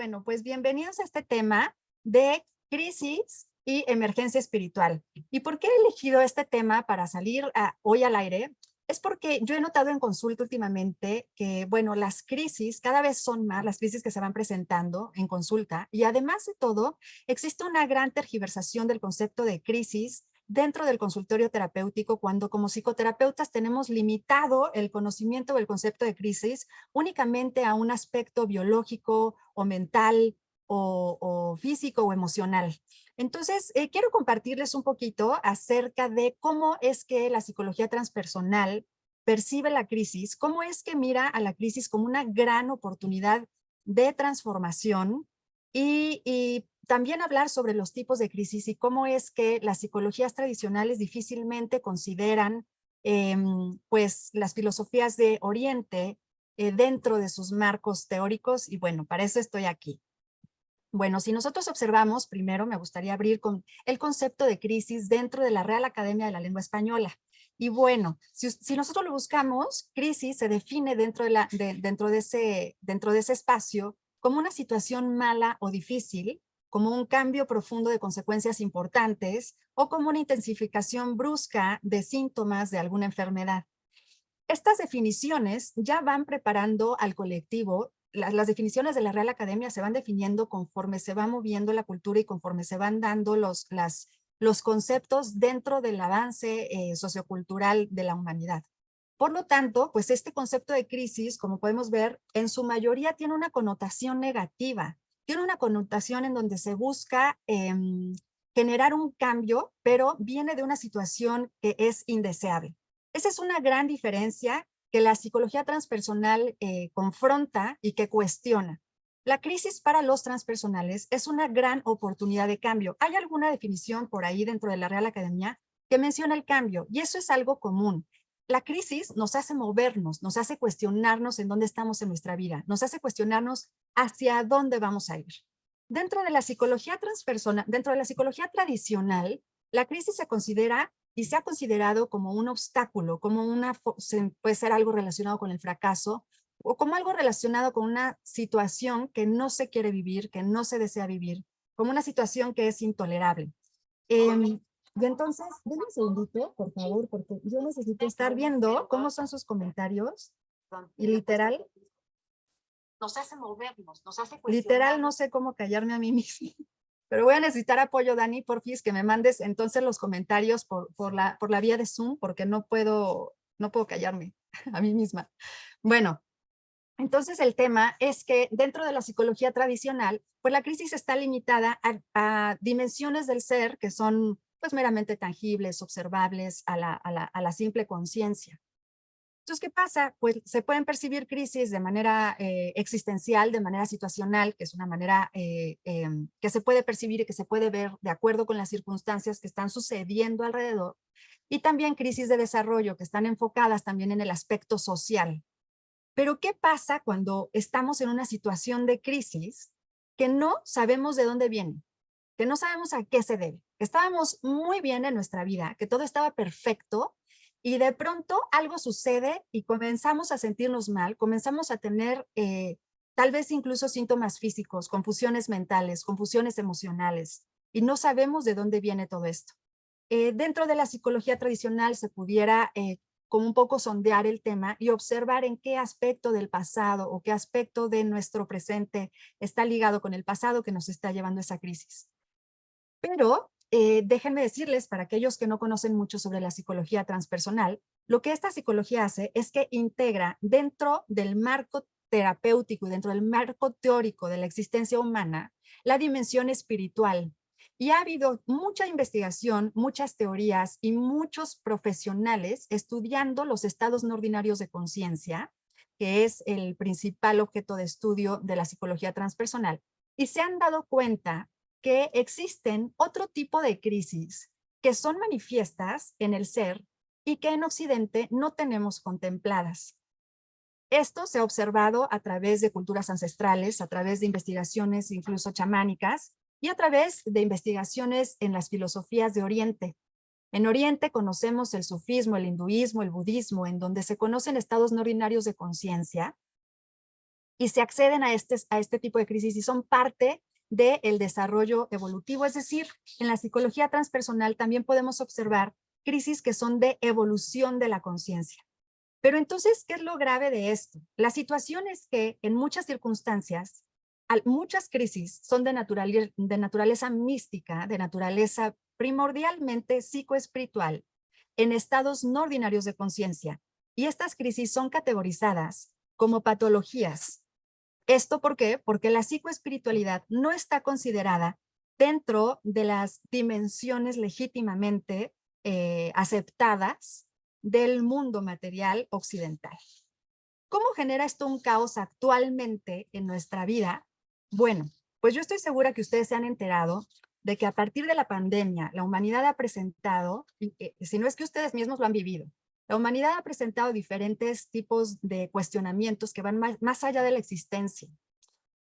Bueno, pues bienvenidos a este tema de crisis y emergencia espiritual. ¿Y por qué he elegido este tema para salir hoy al aire? Es porque yo he notado en consulta últimamente que, bueno, las crisis cada vez son más, las crisis que se van presentando en consulta, y además de todo, existe una gran tergiversación del concepto de crisis dentro del consultorio terapéutico, cuando como psicoterapeutas tenemos limitado el conocimiento del concepto de crisis únicamente a un aspecto biológico o mental o físico o emocional. Entonces, quiero compartirles un poquito acerca de cómo es que la psicología transpersonal percibe la crisis, cómo es que mira a la crisis como una gran oportunidad de transformación y también hablar sobre los tipos de crisis y cómo es que las psicologías tradicionales difícilmente consideran pues las filosofías de Oriente dentro de sus marcos teóricos, y bueno, para eso estoy aquí. Bueno, si nosotros observamos, primero me gustaría abrir con el concepto de crisis dentro de la Real Academia de la Lengua Española. Y bueno, si nosotros lo buscamos, crisis se define dentro de ese espacio como una situación mala o difícil, como un cambio profundo de consecuencias importantes o como una intensificación brusca de síntomas de alguna enfermedad. Estas definiciones ya van preparando al colectivo. Las definiciones de la Real Academia se van definiendo conforme se va moviendo la cultura y conforme se van dando los conceptos dentro del avance sociocultural de la humanidad. Por lo tanto, pues este concepto de crisis, como podemos ver, en su mayoría tiene una connotación negativa, tiene una connotación en donde se busca generar un cambio, pero viene de una situación que es indeseable. Esa es una gran diferencia que la psicología transpersonal confronta y que cuestiona. La crisis para los transpersonales es una gran oportunidad de cambio. Hay alguna definición por ahí dentro de la Real Academia que menciona el cambio, y eso es algo común. La crisis nos hace movernos, nos hace cuestionarnos en dónde estamos en nuestra vida, nos hace cuestionarnos hacia dónde vamos a ir. Dentro de la psicología transpersonal, dentro de la psicología tradicional, la crisis se considera y se ha considerado como un obstáculo, como puede ser algo relacionado con el fracaso o como algo relacionado con una situación que no se quiere vivir, que no se desea vivir, como una situación que es intolerable. Y entonces, denme un segundito, por favor, porque yo necesito estar viendo cómo son sus comentarios y literal, nos hace movernos, nos hace cuestionar. Literal, no sé cómo callarme a mí misma. Pero voy a necesitar apoyo, Dani, porfis, que me mandes entonces los comentarios por la vía de Zoom, porque no puedo callarme a mí misma. Bueno, entonces el tema es que dentro de la psicología tradicional, pues la crisis está limitada a dimensiones del ser que son pues meramente tangibles, observables a la simple conciencia. Entonces, ¿qué pasa? Pues se pueden percibir crisis de manera existencial, de manera situacional, que es una manera que se puede percibir y que se puede ver de acuerdo con las circunstancias que están sucediendo alrededor, y también crisis de desarrollo, que están enfocadas también en el aspecto social. Pero ¿qué pasa cuando estamos en una situación de crisis que no sabemos de dónde viene, que no sabemos a qué se debe? Estábamos muy bien en nuestra vida, que todo estaba perfecto, y de pronto algo sucede y comenzamos a sentirnos mal, comenzamos a tener tal vez incluso síntomas físicos, confusiones mentales, confusiones emocionales, y no sabemos de dónde viene todo esto. Dentro de la psicología tradicional se pudiera como un poco sondear el tema y observar en qué aspecto del pasado o qué aspecto de nuestro presente está ligado con el pasado que nos está llevando a esa crisis. Pero déjenme decirles, para aquellos que no conocen mucho sobre la psicología transpersonal, lo que esta psicología hace es que integra dentro del marco terapéutico y dentro del marco teórico de la existencia humana la dimensión espiritual. Y ha habido mucha investigación, muchas teorías y muchos profesionales estudiando los estados no ordinarios de conciencia, que es el principal objeto de estudio de la psicología transpersonal, y se han dado cuenta que existen otro tipo de crisis que son manifiestas en el ser y que en Occidente no tenemos contempladas. Esto se ha observado a través de culturas ancestrales, a través de investigaciones incluso chamánicas y a través de investigaciones en las filosofías de Oriente. En Oriente conocemos el sufismo, el hinduismo, el budismo, en donde se conocen estados no ordinarios de conciencia, y se acceden a este tipo de crisis y son parte del desarrollo evolutivo. Es decir, en la psicología transpersonal también podemos observar crisis que son de evolución de la conciencia. Pero entonces, ¿qué es lo grave de esto? La situación es que en muchas circunstancias, muchas crisis son de naturaleza mística, de naturaleza primordialmente psicoespiritual, en estados no ordinarios de conciencia. Y estas crisis son categorizadas como patologías. ¿Esto por qué? Porque la psicoespiritualidad no está considerada dentro de las dimensiones legítimamente aceptadas del mundo material occidental. ¿Cómo genera esto un caos actualmente en nuestra vida? Bueno, pues yo estoy segura que ustedes se han enterado de que a partir de la pandemia, la humanidad ha presentado, si no es que ustedes mismos lo han vivido, la humanidad ha presentado diferentes tipos de cuestionamientos que van más allá de la existencia.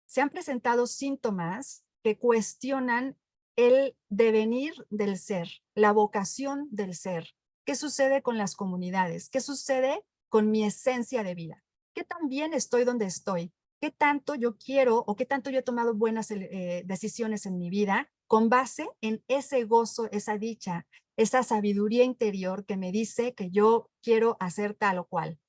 Se han presentado síntomas que cuestionan el devenir del ser, la vocación del ser. ¿Qué sucede con las comunidades? ¿Qué sucede con mi esencia de vida? ¿Qué tan bien estoy donde estoy? ¿Qué tanto yo quiero o qué tanto yo he tomado buenas decisiones en mi vida con base en ese gozo, esa dicha, esa sabiduría interior que me dice que yo quiero hacer tal o cual?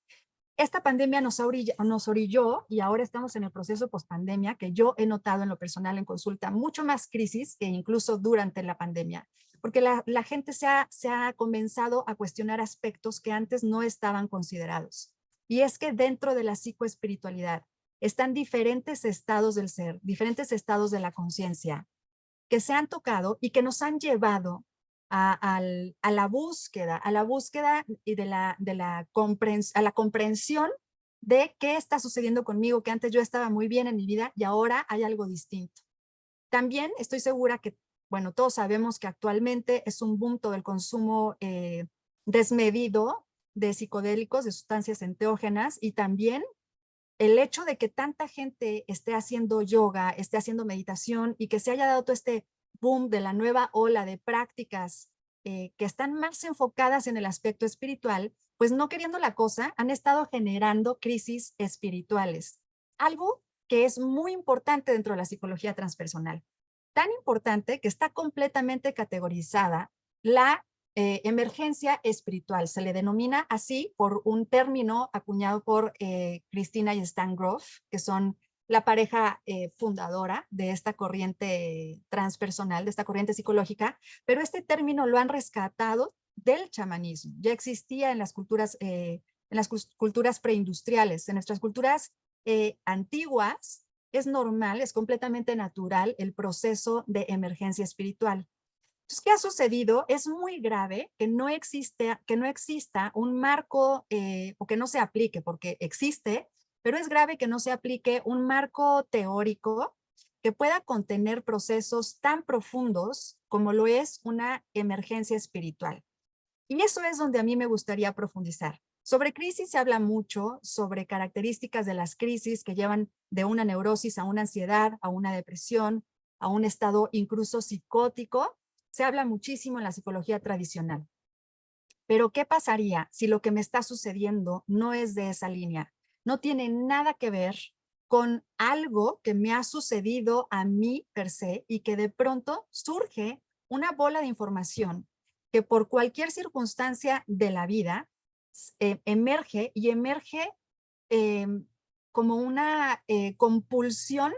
Esta pandemia nos orilló y ahora estamos en el proceso post-pandemia que yo he notado en lo personal en consulta mucho más crisis que incluso durante la pandemia, porque la gente se ha comenzado a cuestionar aspectos que antes no estaban considerados. Y es que dentro de la psicoespiritualidad están diferentes estados del ser, diferentes estados de la conciencia que se han tocado y que nos han llevado a la búsqueda y a la comprensión de qué está sucediendo conmigo, que antes yo estaba muy bien en mi vida y ahora hay algo distinto. También estoy segura que, bueno, todos sabemos que actualmente es un boom todo el consumo desmedido de psicodélicos, de sustancias enteógenas, y también el hecho de que tanta gente esté haciendo yoga, esté haciendo meditación y que se haya dado todo este boom de la nueva ola de prácticas que están más enfocadas en el aspecto espiritual, pues no queriendo la cosa, han estado generando crisis espirituales. Algo que es muy importante dentro de la psicología transpersonal. Tan importante que está completamente categorizada la emergencia espiritual. Se le denomina así por un término acuñado por Christina y Stan Grof, que son la pareja fundadora de esta corriente transpersonal, de esta corriente psicológica, pero este término lo han rescatado del chamanismo. Ya existía en las culturas preindustriales, en nuestras culturas antiguas. Es normal, es completamente natural el proceso de emergencia espiritual. Entonces, ¿qué ha sucedido? Es muy grave que no exista un marco o que no se aplique, porque existe, pero es grave que no se aplique un marco teórico que pueda contener procesos tan profundos como lo es una emergencia espiritual. Y eso es donde a mí me gustaría profundizar. Sobre crisis se habla mucho, sobre características de las crisis que llevan de una neurosis a una ansiedad, a una depresión, a un estado incluso psicótico. Se habla muchísimo en la psicología tradicional. Pero ¿qué pasaría si lo que me está sucediendo no es de esa línea? No tiene nada que ver con algo que me ha sucedido a mí per se y que de pronto surge una bola de información que por cualquier circunstancia de la vida emerge y emerge eh, como una compulsión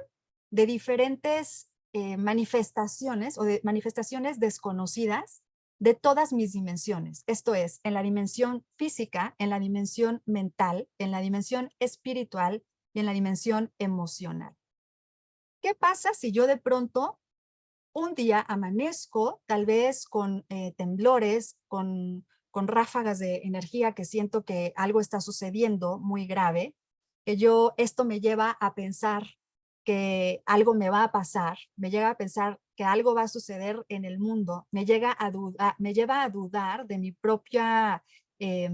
de diferentes manifestaciones o de manifestaciones desconocidas de todas mis dimensiones. Esto es, en la dimensión física, en la dimensión mental, en la dimensión espiritual y en la dimensión emocional. ¿Qué pasa si yo de pronto un día amanezco tal vez con temblores, con ráfagas de energía que siento que algo está sucediendo muy grave, que esto me lleva a pensar que algo me va a pasar, me llega a pensar que algo va a suceder en el mundo, me lleva a dudar de mi propia eh,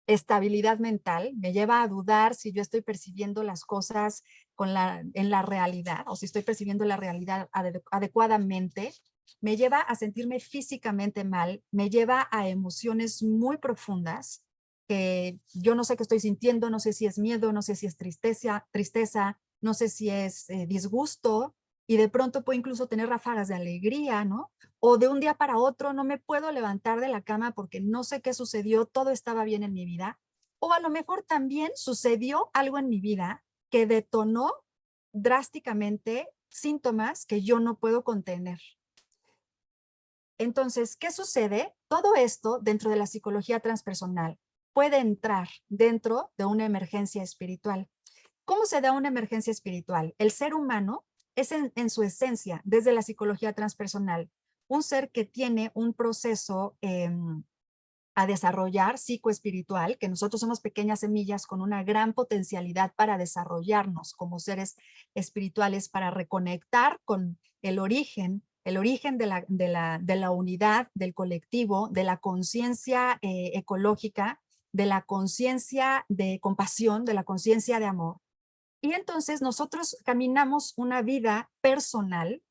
estabilidad mental, me lleva a dudar si yo estoy percibiendo las cosas en la realidad o si estoy percibiendo la realidad adecuadamente, me lleva a sentirme físicamente mal, me lleva a emociones muy profundas que yo no sé qué estoy sintiendo, no sé si es miedo, no sé si es tristeza, no sé si es disgusto, y de pronto puedo incluso tener ráfagas de alegría, ¿no? O de un día para otro no me puedo levantar de la cama porque no sé qué sucedió, todo estaba bien en mi vida. O a lo mejor también sucedió algo en mi vida que detonó drásticamente síntomas que yo no puedo contener. Entonces, ¿qué sucede? Todo esto dentro de la psicología transpersonal puede entrar dentro de una emergencia espiritual. ¿Cómo se da una emergencia espiritual? El ser humano es en su esencia, desde la psicología transpersonal, un ser que tiene un proceso a desarrollar psicoespiritual, que nosotros somos pequeñas semillas con una gran potencialidad para desarrollarnos como seres espirituales, para reconectar con el origen de la unidad, del colectivo, de la conciencia ecológica, de la conciencia de compasión, de la conciencia de amor. Y entonces nosotros caminamos una vida personal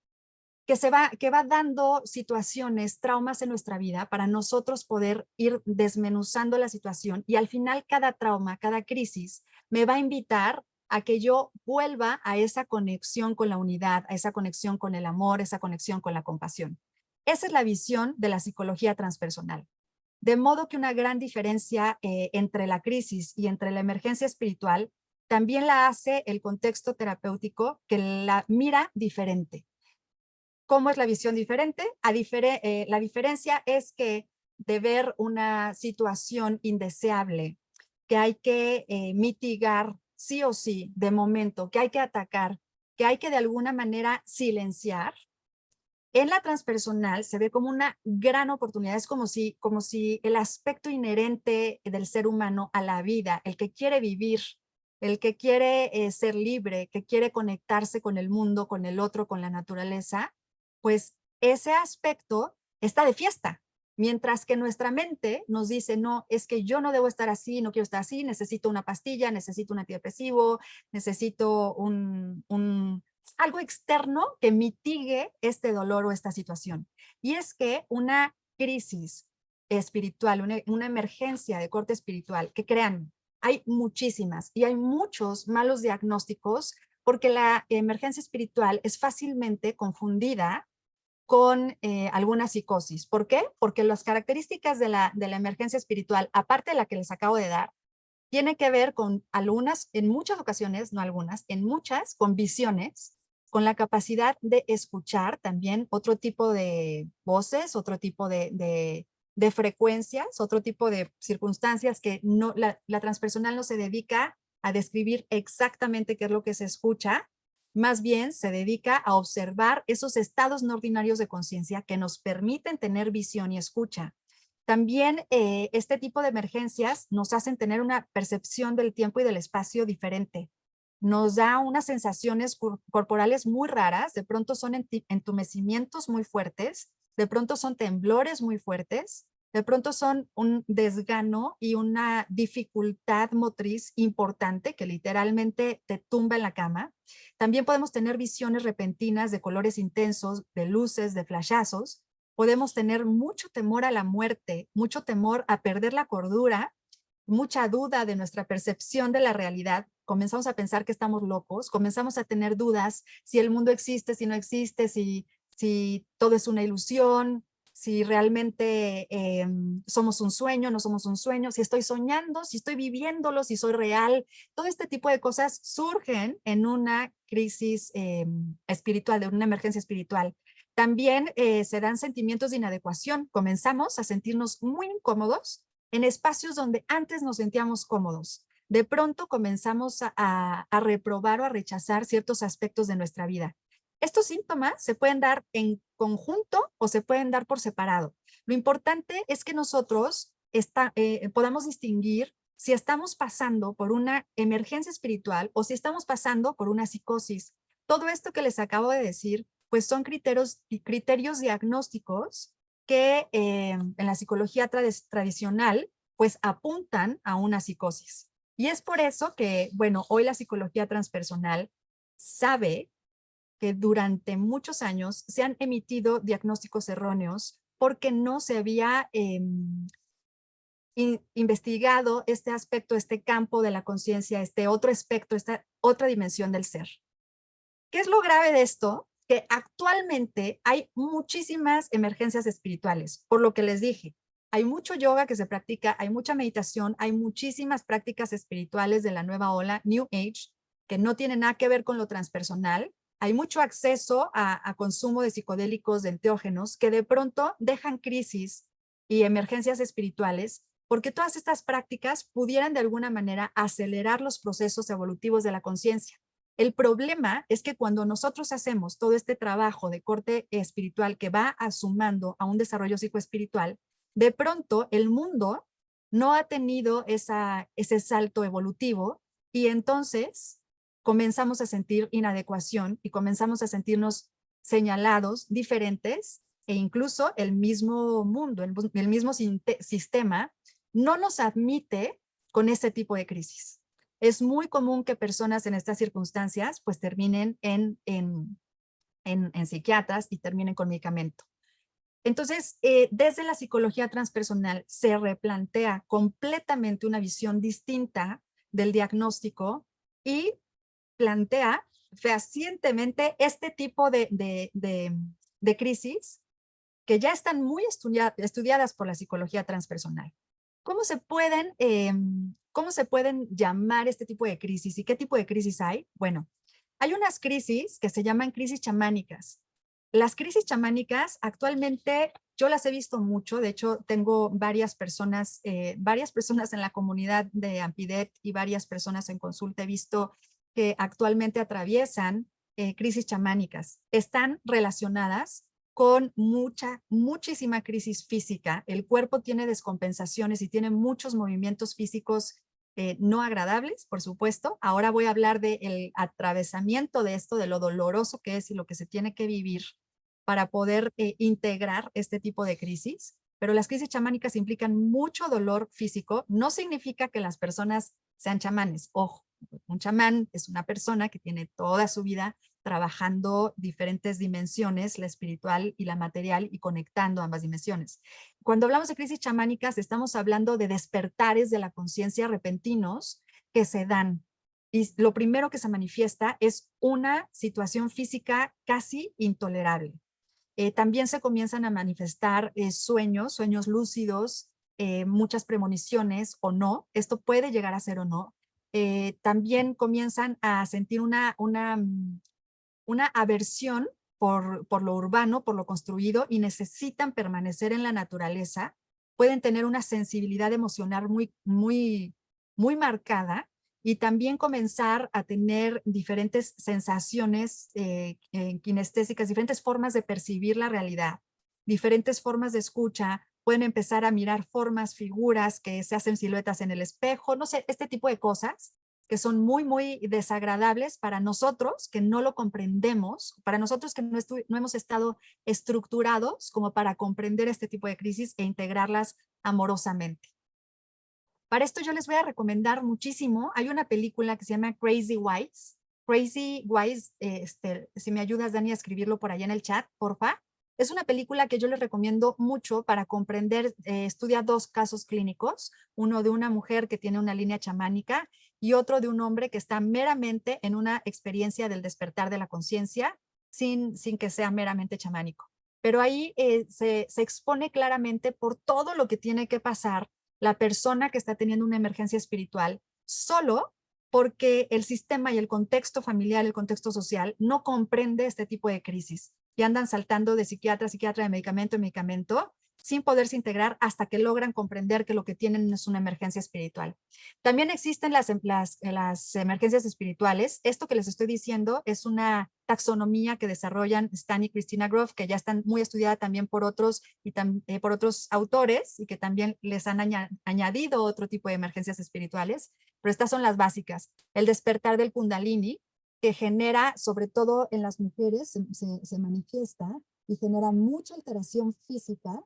que va dando situaciones, traumas en nuestra vida para nosotros poder ir desmenuzando la situación, y al final cada trauma, cada crisis me va a invitar a que yo vuelva a esa conexión con la unidad, a esa conexión con el amor, esa conexión con la compasión. Esa es la visión de la psicología transpersonal. De modo que una gran diferencia entre la crisis y entre la emergencia espiritual también la hace el contexto terapéutico, que la mira diferente. ¿Cómo es la visión diferente? La diferencia es que de ver una situación indeseable que hay que mitigar sí o sí de momento, que hay que atacar, que hay que de alguna manera silenciar, en la transpersonal se ve como una gran oportunidad. Es como si el aspecto inherente del ser humano a la vida, el que quiere vivir, el que quiere ser libre, que quiere conectarse con el mundo, con el otro, con la naturaleza, pues ese aspecto está de fiesta. Mientras que nuestra mente nos dice, no, es que yo no debo estar así, no quiero estar así, necesito una pastilla, necesito un antidepresivo, necesito algo externo que mitigue este dolor o esta situación. Y es que una crisis espiritual, una emergencia de corte espiritual, que crean, hay muchísimas y hay muchos malos diagnósticos, porque la emergencia espiritual es fácilmente confundida con alguna psicosis. ¿Por qué? Porque las características de la emergencia espiritual, aparte de la que les acabo de dar, tiene que ver con algunas, en muchas ocasiones, no algunas, en muchas, con visiones, con la capacidad de escuchar también otro tipo de voces, otro tipo de frecuencias, otro tipo de circunstancias que no, la transpersonal no se dedica a describir exactamente qué es lo que se escucha, más bien se dedica a observar esos estados no ordinarios de conciencia que nos permiten tener visión y escucha. También este tipo de emergencias nos hacen tener una percepción del tiempo y del espacio diferente. Nos da unas sensaciones corporales muy raras, de pronto son entumecimientos muy fuertes, de pronto son temblores muy fuertes, de pronto son un desgano y una dificultad motriz importante que literalmente te tumba en la cama. También podemos tener visiones repentinas de colores intensos, de luces, de flashazos. Podemos tener mucho temor a la muerte, mucho temor a perder la cordura, mucha duda de nuestra percepción de la realidad. Comenzamos a pensar que estamos locos, comenzamos a tener dudas si el mundo existe, si no existe, si todo es una ilusión, si realmente somos un sueño, no somos un sueño, si estoy soñando, si estoy viviéndolo, si soy real. Todo este tipo de cosas surgen en una crisis espiritual, de una emergencia espiritual. También se dan sentimientos de inadecuación. Comenzamos a sentirnos muy incómodos en espacios donde antes nos sentíamos cómodos. De pronto comenzamos a reprobar o a rechazar ciertos aspectos de nuestra vida. Estos síntomas se pueden dar en conjunto o se pueden dar por separado. Lo importante es que nosotros podamos distinguir si estamos pasando por una emergencia espiritual o si estamos pasando por una psicosis. Todo esto que les acabo de decir, pues son criterios diagnósticos que en la psicología tradicional pues apuntan a una psicosis. Y es por eso que, bueno, hoy la psicología transpersonal sabe que durante muchos años se han emitido diagnósticos erróneos porque no se había investigado este aspecto, este campo de la conciencia, este otro aspecto, esta otra dimensión del ser. ¿Qué es lo grave de esto? Que actualmente hay muchísimas emergencias espirituales, por lo que les dije. Hay mucho yoga que se practica, hay mucha meditación, hay muchísimas prácticas espirituales de la nueva ola, New Age, que no tienen nada que ver con lo transpersonal. Hay mucho acceso a consumo de psicodélicos, de enteógenos, que de pronto dejan crisis y emergencias espirituales, porque todas estas prácticas pudieran de alguna manera acelerar los procesos evolutivos de la conciencia. El problema es que cuando nosotros hacemos todo este trabajo de corte espiritual que va sumando a un desarrollo psicoespiritual, de pronto el mundo no ha tenido ese salto evolutivo y entonces comenzamos a sentir inadecuación y comenzamos a sentirnos señalados, diferentes, e incluso el mismo mundo, el mismo sistema no nos admite con este tipo de crisis. Es muy común que personas en estas circunstancias pues terminen en psiquiatras y terminen con medicamento. Entonces, desde la psicología transpersonal se replantea completamente una visión distinta del diagnóstico y plantea fehacientemente este tipo de crisis que ya están muy estudiadas por la psicología transpersonal. ¿Cómo cómo se pueden llamar este tipo de crisis y qué tipo de crisis hay? Bueno, hay unas crisis que se llaman crisis chamánicas. Las crisis chamánicas actualmente yo las he visto mucho, de hecho tengo varias personas en la comunidad de Ampidet y varias personas en consulta he visto que actualmente atraviesan crisis chamánicas. Están relacionadas con muchísima crisis física. El cuerpo tiene descompensaciones y tiene muchos movimientos físicos no agradables, por supuesto. Ahora voy a hablar del atravesamiento de esto, de lo doloroso que es y lo que se tiene que vivir para poder integrar este tipo de crisis. Pero las crisis chamánicas implican mucho dolor físico. No significa que las personas sean chamanes. Ojo, un chamán es una persona que tiene toda su vida trabajando diferentes dimensiones, la espiritual y la material, y conectando ambas dimensiones. Cuando hablamos de crisis chamánicas, estamos hablando de despertares de la conciencia repentinos que se dan. Y lo primero que se manifiesta es una situación física casi intolerable. También se comienzan a manifestar sueños lúcidos, muchas premoniciones o no. Esto puede llegar a ser o no. También comienzan a sentir una aversión por lo urbano, por lo construido, y necesitan permanecer en la naturaleza. Pueden tener una sensibilidad emocional muy marcada y también comenzar a tener diferentes sensaciones kinestésicas, diferentes formas de percibir la realidad, diferentes formas de escucha. Pueden empezar a mirar formas, figuras que se hacen siluetas en el espejo, no sé, este tipo de cosas que son muy desagradables para nosotros que no lo comprendemos, para nosotros que no hemos estado estructurados como para comprender este tipo de crisis e integrarlas amorosamente. Para esto yo les voy a recomendar muchísimo, hay una película que se llama Crazy Wise. Crazy Wise, si me ayudas, Dani, a escribirlo por allá en el chat, porfa. Es una película que yo les recomiendo mucho para comprender, estudia dos casos clínicos, uno de una mujer que tiene una línea chamánica y otro de un hombre que está meramente en una experiencia del despertar de la conciencia sin que sea meramente chamánico. Pero ahí se expone claramente por todo lo que tiene que pasar la persona que está teniendo una emergencia espiritual solo porque el sistema y el contexto familiar, el contexto social no comprende este tipo de crisis y andan saltando de psiquiatra a psiquiatra, de medicamento en medicamento, sin poderse integrar hasta que logran comprender que lo que tienen es una emergencia espiritual. También existen las emergencias espirituales. Esto que les estoy diciendo es una taxonomía que desarrollan Stan y Christina Grof, que ya están muy estudiada también por otros, por otros autores y que también les han añadido otro tipo de emergencias espirituales, pero estas son las básicas. El despertar del Kundalini, que genera, sobre todo en las mujeres, se manifiesta y genera mucha alteración física,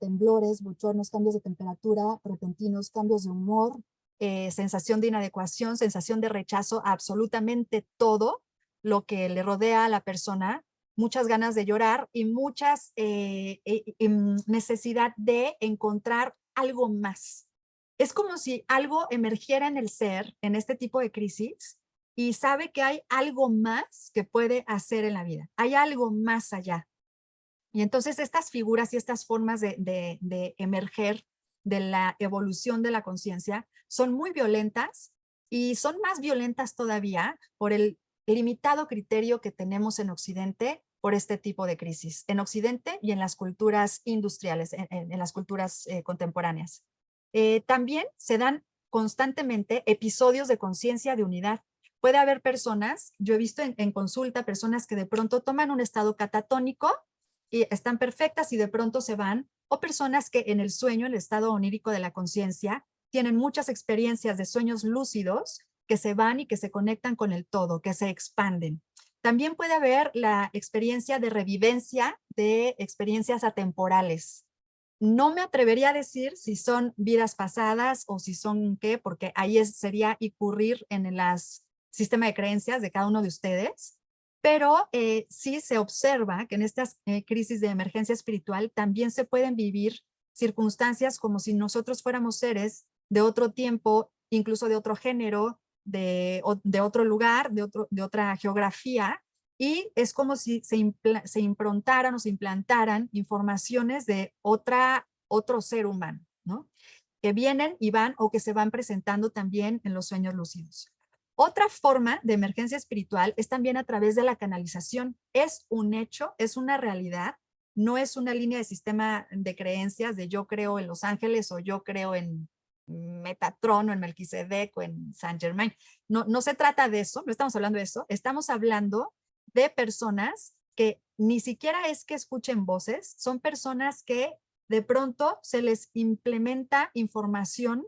temblores, bochornos, cambios de temperatura repentinos, cambios de humor, sensación de inadecuación, sensación de rechazo a absolutamente todo lo que le rodea a la persona, muchas ganas de llorar y muchas necesidad de encontrar algo más. Es como si algo emergiera en el ser, en este tipo de crisis, y sabe que hay algo más que puede hacer en la vida. Hay algo más allá. Y entonces estas figuras y estas formas de emerger de la evolución de la conciencia son muy violentas y son más violentas todavía por el limitado criterio que tenemos en Occidente por este tipo de crisis, en Occidente y en las culturas industriales, en las culturas contemporáneas. También se dan constantemente episodios de conciencia de unidad. Puede haber personas, yo he visto en consulta personas que de pronto toman un estado catatónico y están perfectas y de pronto se van, o personas que en el sueño, el estado onírico de la conciencia, tienen muchas experiencias de sueños lúcidos que se van y que se conectan con el todo, que se expanden. También puede haber la experiencia de revivencia de experiencias atemporales. No me atrevería a decir si son vidas pasadas o si son qué, porque ahí sería incurrir en el sistema de creencias de cada uno de ustedes, pero sí se observa que en estas crisis de emergencia espiritual también se pueden vivir circunstancias como si nosotros fuéramos seres de otro tiempo, incluso de otro género, de otro lugar, de otra geografía, y es como si se improntaran o se implantaran informaciones de otro ser humano, ¿no? Que vienen y van o que se van presentando también en los sueños lúcidos. Otra forma de emergencia espiritual es también a través de la canalización. Es un hecho, es una realidad, no es una línea de sistema de creencias de yo creo en los ángeles o yo creo en Metatron o en Melquisedec o en Saint Germain. No, no se trata de eso, no estamos hablando de eso, estamos hablando de personas que ni siquiera es que escuchen voces, son personas que de pronto se les implementa información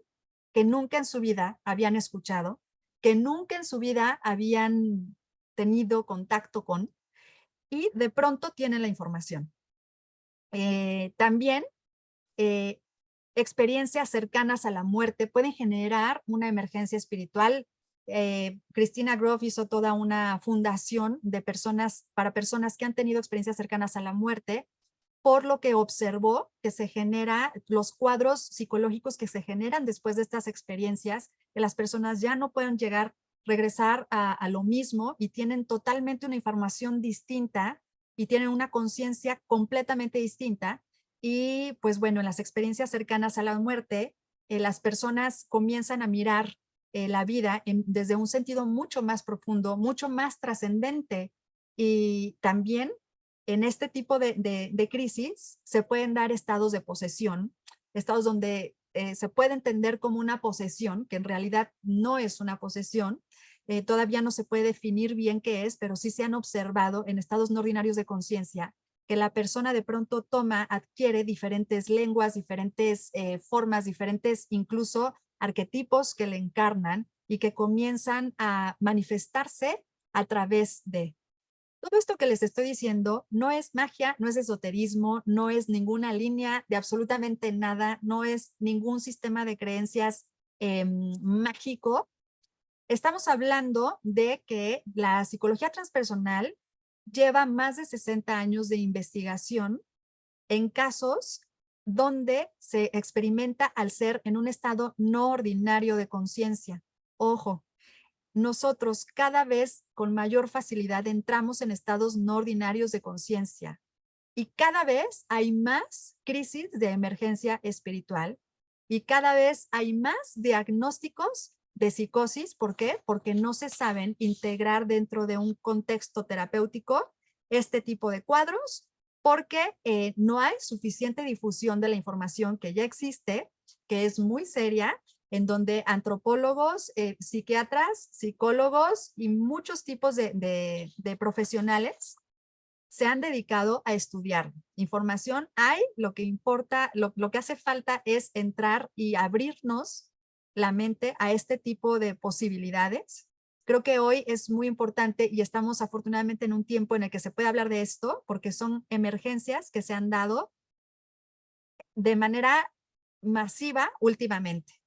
que nunca en su vida habían escuchado, que nunca en su vida habían tenido contacto con, y de pronto tienen la información. También experiencias cercanas a la muerte pueden generar una emergencia espiritual. Christina Grof hizo toda una fundación de para personas que han tenido experiencias cercanas a la muerte, por lo que observó que se genera, los cuadros psicológicos que se generan después de estas experiencias, que las personas ya no pueden regresar a lo mismo y tienen totalmente una información distinta y tienen una conciencia completamente distinta. Y pues bueno, en las experiencias cercanas a la muerte, las personas comienzan a mirar la vida desde un sentido mucho más profundo, mucho más trascendente. Y también en este tipo de crisis se pueden dar estados de posesión, estados donde se puede entender como una posesión, que en realidad no es una posesión. Todavía no se puede definir bien qué es, pero sí se han observado en estados no ordinarios de conciencia que la persona de pronto adquiere diferentes lenguas, diferentes formas, diferentes incluso arquetipos que le encarnan y que comienzan a manifestarse a través de. Todo esto que les estoy diciendo no es magia, no es esoterismo, no es ninguna línea de absolutamente nada, no es ningún sistema de creencias mágico. Estamos hablando de que la psicología transpersonal lleva más de 60 años de investigación en casos donde se experimenta al ser en un estado no ordinario de conciencia. Ojo, nosotros cada vez con mayor facilidad entramos en estados no ordinarios de conciencia y cada vez hay más crisis de emergencia espiritual y cada vez hay más diagnósticos de psicosis. ¿Por qué? Porque no se saben integrar dentro de un contexto terapéutico este tipo de cuadros, porque no hay suficiente difusión de la información que ya existe, que es muy seria, en donde antropólogos, psiquiatras, psicólogos y muchos tipos de profesionales se han dedicado a estudiar. Información hay, lo que importa, lo que hace falta es entrar y abrirnos la mente a este tipo de posibilidades. Creo que hoy es muy importante y estamos afortunadamente en un tiempo en el que se puede hablar de esto, porque son emergencias que se han dado de manera masiva últimamente.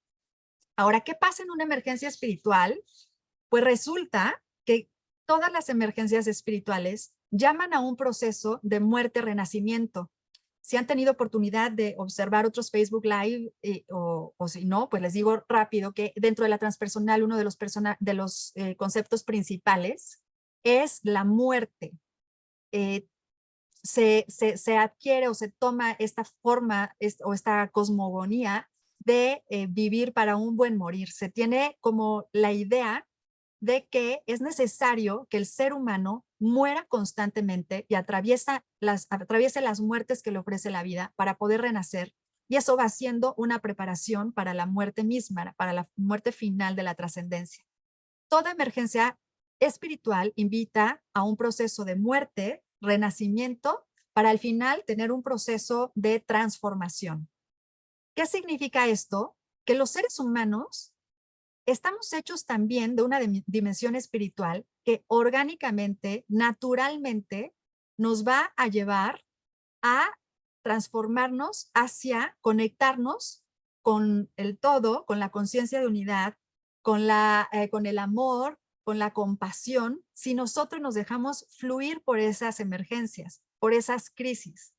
Ahora, ¿qué pasa en una emergencia espiritual? Pues resulta que todas las emergencias espirituales llaman a un proceso de muerte-renacimiento. Si han tenido oportunidad de observar otros Facebook Live o si no, pues les digo rápido que dentro de la transpersonal uno de los conceptos principales es la muerte. Se adquiere o se toma esta forma o esta cosmogonía de vivir para un buen morir. Se tiene como la idea de que es necesario que el ser humano muera constantemente y atraviese las muertes que le ofrece la vida para poder renacer. Y eso va siendo una preparación para la muerte misma, para la muerte final de la trascendencia. Toda emergencia espiritual invita a un proceso de muerte, renacimiento, para al final tener un proceso de transformación. ¿Qué significa esto? Que los seres humanos estamos hechos también de una dimensión espiritual que orgánicamente, naturalmente, nos va a llevar a transformarnos hacia conectarnos con el todo, con la conciencia de unidad, con el amor, con la compasión, si nosotros nos dejamos fluir por esas emergencias, por esas crisis.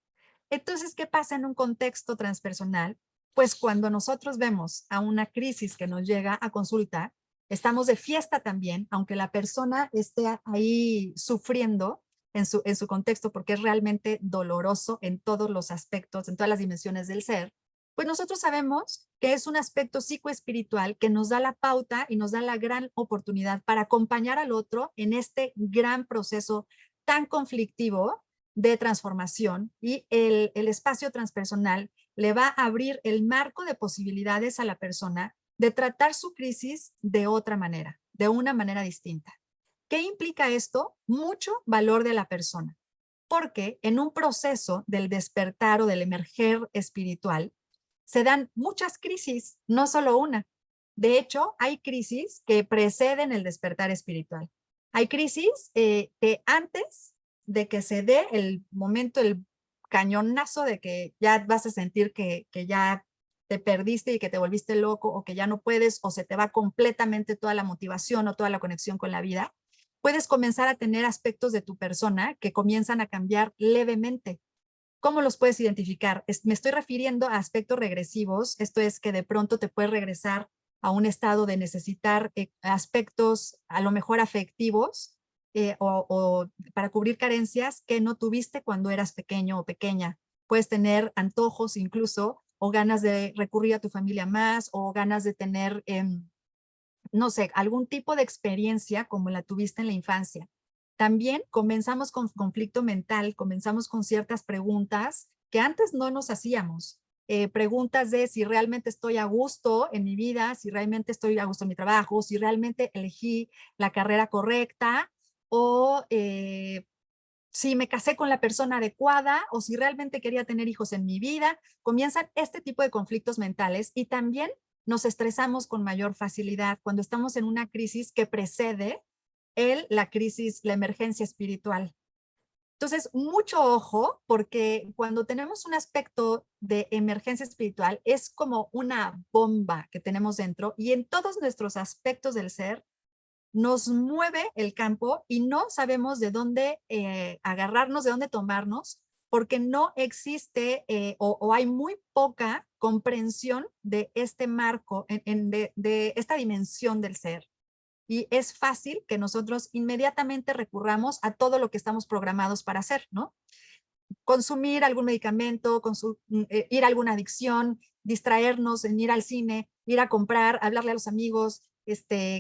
Entonces, ¿qué pasa en un contexto transpersonal? Pues cuando nosotros vemos a una crisis que nos llega a consulta, estamos de fiesta también, aunque la persona esté ahí sufriendo en su contexto, porque es realmente doloroso en todos los aspectos, en todas las dimensiones del ser, pues nosotros sabemos que es un aspecto psicoespiritual que nos da la pauta y nos da la gran oportunidad para acompañar al otro en este gran proceso tan conflictivo de transformación, y el espacio transpersonal le va a abrir el marco de posibilidades a la persona de tratar su crisis de otra manera, de una manera distinta. ¿Qué implica esto? Mucho valor de la persona, porque en un proceso del despertar o del emerger espiritual se dan muchas crisis, no solo una. De hecho, hay crisis que preceden el despertar espiritual. Hay crisis que antes de que se dé el momento, el cañonazo de que ya vas a sentir que ya te perdiste y que te volviste loco o que ya no puedes o se te va completamente toda la motivación o toda la conexión con la vida, puedes comenzar a tener aspectos de tu persona que comienzan a cambiar levemente. ¿Cómo los puedes identificar? Me estoy refiriendo a aspectos regresivos. Esto es que de pronto te puedes regresar a un estado de necesitar aspectos a lo mejor afectivos o para cubrir carencias que no tuviste cuando eras pequeño o pequeña. Puedes tener antojos incluso o ganas de recurrir a tu familia más o ganas de tener, no sé, algún tipo de experiencia como la tuviste en la infancia. También comenzamos con conflicto mental, comenzamos con ciertas preguntas que antes no nos hacíamos. Preguntas de si realmente estoy a gusto en mi vida, si realmente estoy a gusto en mi trabajo, si realmente elegí la carrera correcta o si me casé con la persona adecuada o si realmente quería tener hijos en mi vida. Comienzan este tipo de conflictos mentales y también nos estresamos con mayor facilidad cuando estamos en una crisis que precede la crisis, la emergencia espiritual. Entonces, mucho ojo, porque cuando tenemos un aspecto de emergencia espiritual, es como una bomba que tenemos dentro y en todos nuestros aspectos del ser nos mueve el campo y no sabemos de dónde agarrarnos, de dónde tomarnos, porque no existe o hay muy poca comprensión de este marco, de esta dimensión del ser. Y es fácil que nosotros inmediatamente recurramos a todo lo que estamos programados para hacer, ¿no? Consumir algún medicamento, ir a alguna adicción, distraernos en ir al cine, ir a comprar, hablarle a los amigos,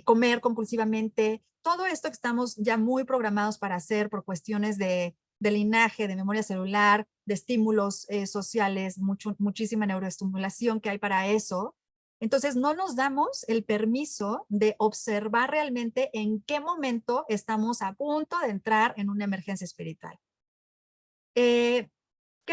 comer compulsivamente, todo esto que estamos ya muy programados para hacer por cuestiones de linaje, de memoria celular, de estímulos sociales, muchísima neuroestimulación que hay para eso. Entonces, no nos damos el permiso de observar realmente en qué momento estamos a punto de entrar en una emergencia espiritual. ¿Qué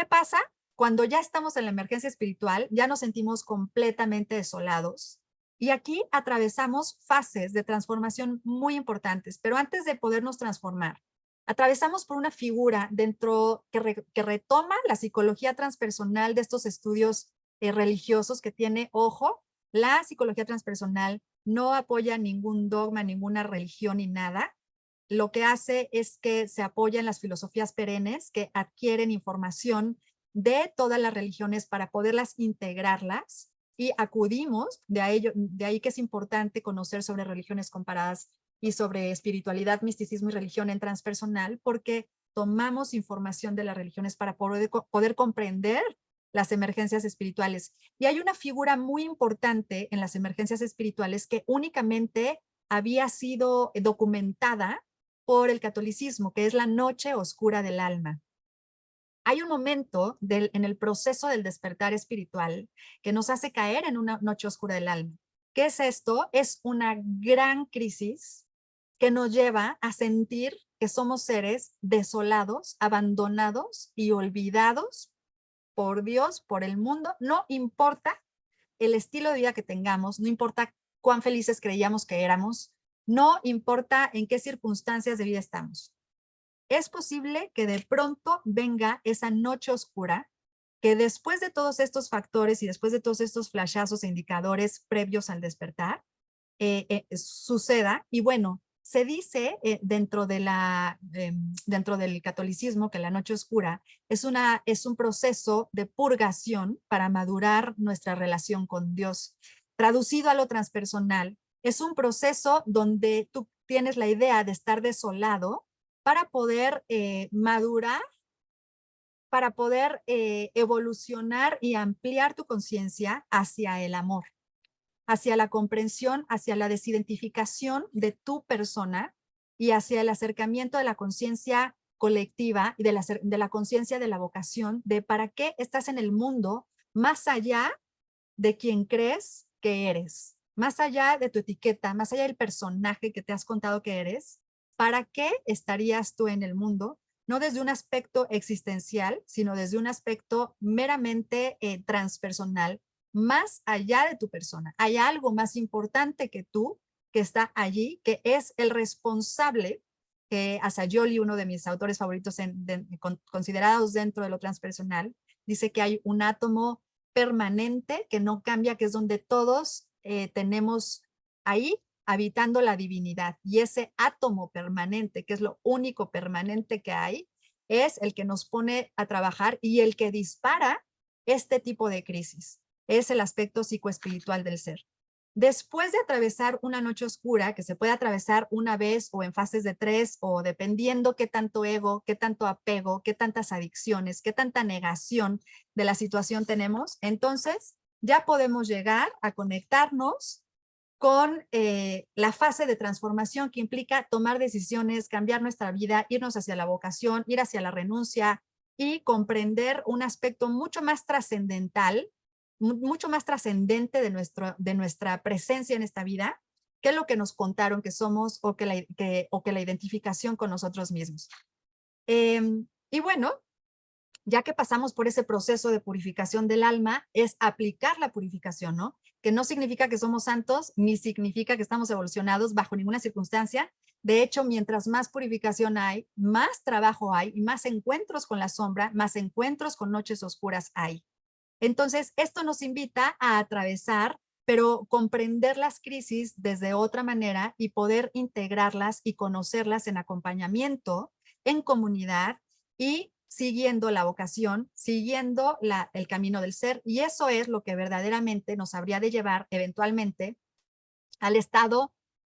pasa? Cuando ya estamos en la emergencia espiritual, ya nos sentimos completamente desolados. Y aquí atravesamos fases de transformación muy importantes, pero antes de podernos transformar, atravesamos por una figura dentro que retoma la psicología transpersonal de estos estudios religiosos que tiene, ojo, la psicología transpersonal no apoya ningún dogma, ninguna religión ni nada. Lo que hace es que se apoya en las filosofías perennes que adquieren información de todas las religiones para poderlas integrarlas y acudimos, de ahí que es importante conocer sobre religiones comparadas y sobre espiritualidad, misticismo y religión en transpersonal, porque tomamos información de las religiones para poder comprender las emergencias espirituales. Y hay una figura muy importante en las emergencias espirituales que únicamente había sido documentada por el catolicismo, que es la noche oscura del alma. Hay un momento en el proceso del despertar espiritual que nos hace caer en una noche oscura del alma. ¿Qué es esto? Es una gran crisis que nos lleva a sentir que somos seres desolados, abandonados y olvidados por Dios, por el mundo. No importa el estilo de vida que tengamos, no importa cuán felices creíamos que éramos, no importa en qué circunstancias de vida estamos. Es posible que de pronto venga esa noche oscura, que después de todos estos factores y después de todos estos flashazos e indicadores previos al despertar, suceda. Y bueno, se dice dentro del catolicismo que la noche oscura es un proceso de purgación para madurar nuestra relación con Dios. Traducido a lo transpersonal, es un proceso donde tú tienes la idea de estar desolado para poder madurar, para poder evolucionar y ampliar tu conciencia hacia el amor, hacia la comprensión, hacia la desidentificación de tu persona y hacia el acercamiento de la conciencia colectiva y de la conciencia de la vocación, de para qué estás en el mundo más allá de quien crees que eres, más allá de tu etiqueta, más allá del personaje que te has contado que eres. ¿Para qué estarías tú en el mundo? No desde un aspecto existencial, sino desde un aspecto meramente transpersonal, más allá de tu persona. Hay algo más importante que tú que está allí, que es el responsable, Asayoli, uno de mis autores favoritos considerados dentro de lo transpersonal, dice que hay un átomo permanente que no cambia, que es donde todos tenemos ahí habitando la divinidad. Y ese átomo permanente, que es lo único permanente que hay, es el que nos pone a trabajar y el que dispara este tipo de crisis. Es el aspecto psicoespiritual del ser. Después de atravesar una noche oscura, que se puede atravesar una vez o en fases de 3, o dependiendo qué tanto ego, qué tanto apego, qué tantas adicciones, qué tanta negación de la situación tenemos, entonces ya podemos llegar a conectarnos con la fase de transformación que implica tomar decisiones, cambiar nuestra vida, irnos hacia la vocación, ir hacia la renuncia y comprender un aspecto mucho más trascendental, mucho más trascendente de nuestra presencia en esta vida, que lo que nos contaron que somos o que la identificación con nosotros mismos. Y bueno, ya que pasamos por ese proceso de purificación del alma, es aplicar la purificación, ¿no? Que no significa que somos santos, ni significa que estamos evolucionados bajo ninguna circunstancia. De hecho, mientras más purificación hay, más trabajo hay, y más encuentros con la sombra, más encuentros con noches oscuras hay. Entonces, esto nos invita a atravesar, pero comprender las crisis desde otra manera y poder integrarlas y conocerlas en acompañamiento, en comunidad y siguiendo la vocación, siguiendo el camino del ser. Y eso es lo que verdaderamente nos habría de llevar eventualmente al estado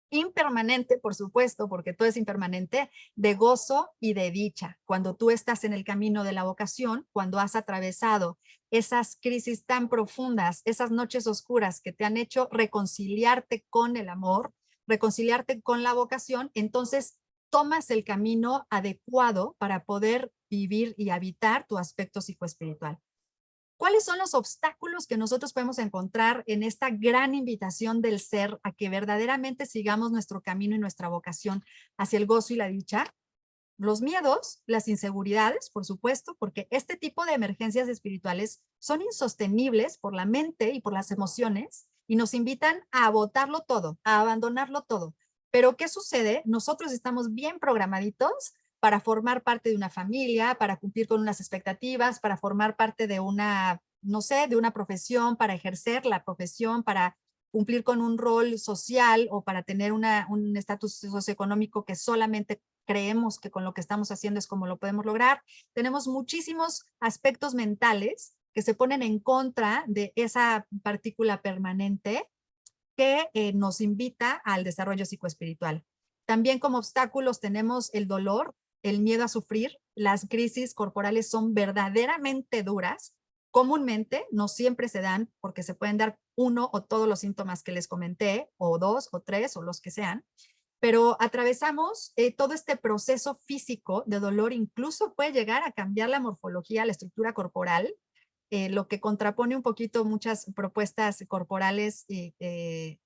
impermanente, por supuesto, porque todo es impermanente, de gozo y de dicha. Cuando tú estás en el camino de la vocación, cuando has atravesado esas crisis tan profundas, esas noches oscuras que te han hecho reconciliarte con el amor, reconciliarte con la vocación, entonces tomas el camino adecuado para poder vivir y habitar tu aspecto psicoespiritual. ¿Cuáles son los obstáculos que nosotros podemos encontrar en esta gran invitación del ser a que verdaderamente sigamos nuestro camino y nuestra vocación hacia el gozo y la dicha? Los miedos, las inseguridades, por supuesto, porque este tipo de emergencias espirituales son insostenibles por la mente y por las emociones y nos invitan a botarlo todo, a abandonarlo todo. Pero ¿qué sucede? Nosotros estamos bien programaditos para formar parte de una familia, para cumplir con unas expectativas, para formar parte de una, no sé, de una profesión, para ejercer la profesión, para cumplir con un rol social o para tener un estatus socioeconómico que solamente creemos que con lo que estamos haciendo es como lo podemos lograr. Tenemos muchísimos aspectos mentales que se ponen en contra de esa partícula permanente que nos invita al desarrollo psicoespiritual. También como obstáculos tenemos el dolor, el miedo a sufrir. Las crisis corporales son verdaderamente duras. Comúnmente no siempre se dan porque se pueden dar uno o todos los síntomas que les comenté, o dos o tres o los que sean, pero atravesamos todo este proceso físico de dolor, incluso puede llegar a cambiar la morfología, la estructura corporal, lo que contrapone un poquito muchas propuestas corporales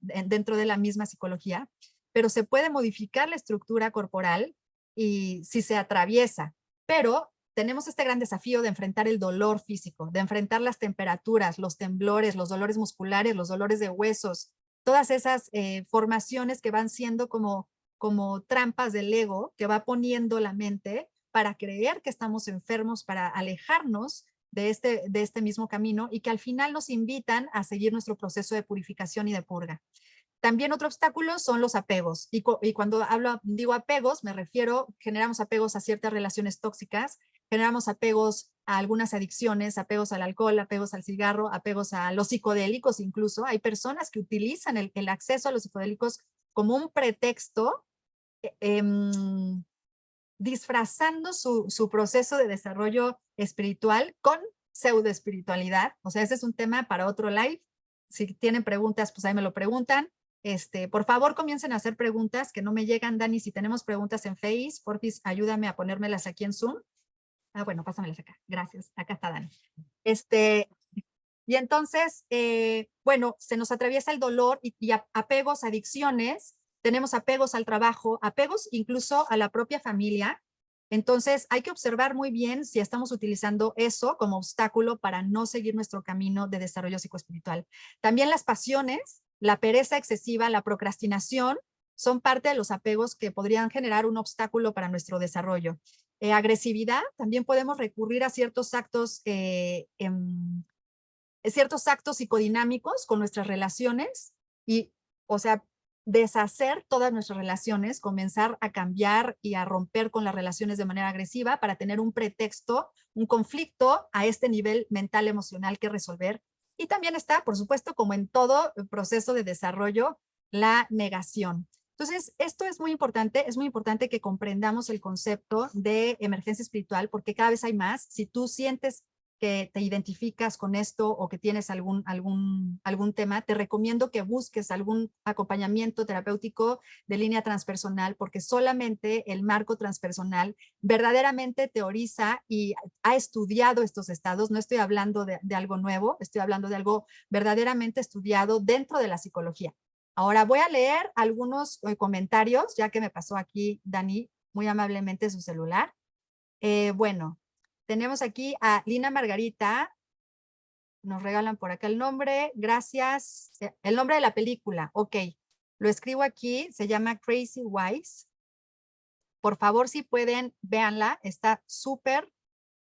dentro de la misma psicología, pero se puede modificar la estructura corporal y si se atraviesa, pero tenemos este gran desafío de enfrentar el dolor físico, de enfrentar las temperaturas, los temblores, los dolores musculares, los dolores de huesos, todas esas formaciones que van siendo como trampas del ego que va poniendo la mente para creer que estamos enfermos, para alejarnos de este mismo camino y que al final nos invitan a seguir nuestro proceso de purificación y de purga. También otro obstáculo son los apegos. Y cuando digo apegos, me refiero, generamos apegos a ciertas relaciones tóxicas, generamos apegos a algunas adicciones, apegos al alcohol, apegos al cigarro, apegos a los psicodélicos incluso. Hay personas que utilizan el acceso a los psicodélicos como un pretexto, disfrazando su proceso de desarrollo espiritual con pseudoespiritualidad. O sea, ese es un tema para otro live. Si tienen preguntas, pues ahí me lo preguntan. Por favor, comiencen a hacer preguntas que no me llegan, Dani. Si tenemos preguntas en Face, porfis, ayúdame a ponérmelas aquí en Zoom. Ah, bueno, pásamelas acá. Gracias. Acá está Dani. Y entonces, bueno, se nos atraviesa el dolor y apegos, adicciones, tenemos apegos al trabajo, apegos incluso a la propia familia. Entonces, hay que observar muy bien si estamos utilizando eso como obstáculo para no seguir nuestro camino de desarrollo psicoespiritual. También las pasiones, la pereza excesiva, la procrastinación, son parte de los apegos que podrían generar un obstáculo para nuestro desarrollo. Agresividad, también podemos recurrir a ciertos actos psicodinámicos con nuestras relaciones y, o sea, deshacer todas nuestras relaciones, comenzar a cambiar y a romper con las relaciones de manera agresiva para tener un pretexto, un conflicto a este nivel mental emocional que resolver. Y también está, por supuesto, como en todo proceso de desarrollo, la negación. Entonces, esto es muy importante que comprendamos el concepto de emergencia espiritual porque cada vez hay más. Si tú sientes que te identificas con esto o que tienes algún tema, te recomiendo que busques algún acompañamiento terapéutico de línea transpersonal, porque solamente el marco transpersonal verdaderamente teoriza y ha estudiado estos estados. No estoy hablando de algo nuevo, estoy hablando de algo verdaderamente estudiado dentro de la psicología. Ahora voy a leer algunos comentarios, ya que me pasó aquí Dani muy amablemente su celular. Bueno, tenemos aquí a Lina Margarita. Nos regalan por acá el nombre. Gracias. El nombre de la película. Ok. Lo escribo aquí. Se llama Crazy Wise. Por favor, si pueden, véanla. Está súper,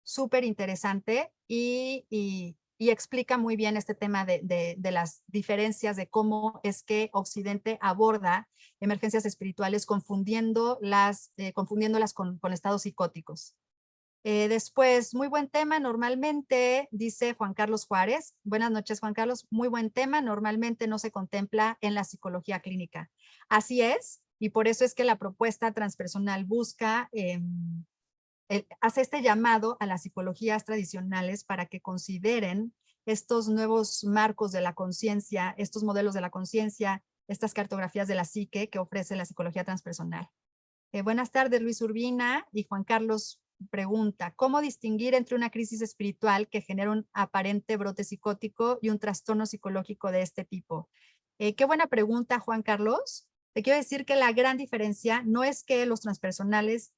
súper interesante y explica muy bien este tema de las diferencias de cómo es que Occidente aborda emergencias espirituales confundiéndolas con estados psicóticos. Después, muy buen tema, normalmente, dice Juan Carlos Juárez. Buenas noches, Juan Carlos. Muy buen tema, normalmente no se contempla en la psicología clínica. Así es, y por eso es que la propuesta transpersonal busca, hace este llamado a las psicologías tradicionales para que consideren estos nuevos marcos de la conciencia, estos modelos de la conciencia, estas cartografías de la psique que ofrece la psicología transpersonal. Buenas tardes, Luis Urbina y Juan Carlos pregunta, ¿cómo distinguir entre una crisis espiritual que genera un aparente brote psicótico y un trastorno psicológico de este tipo? Qué buena pregunta, Juan Carlos. Te quiero decir que la gran diferencia no es que los transpersonales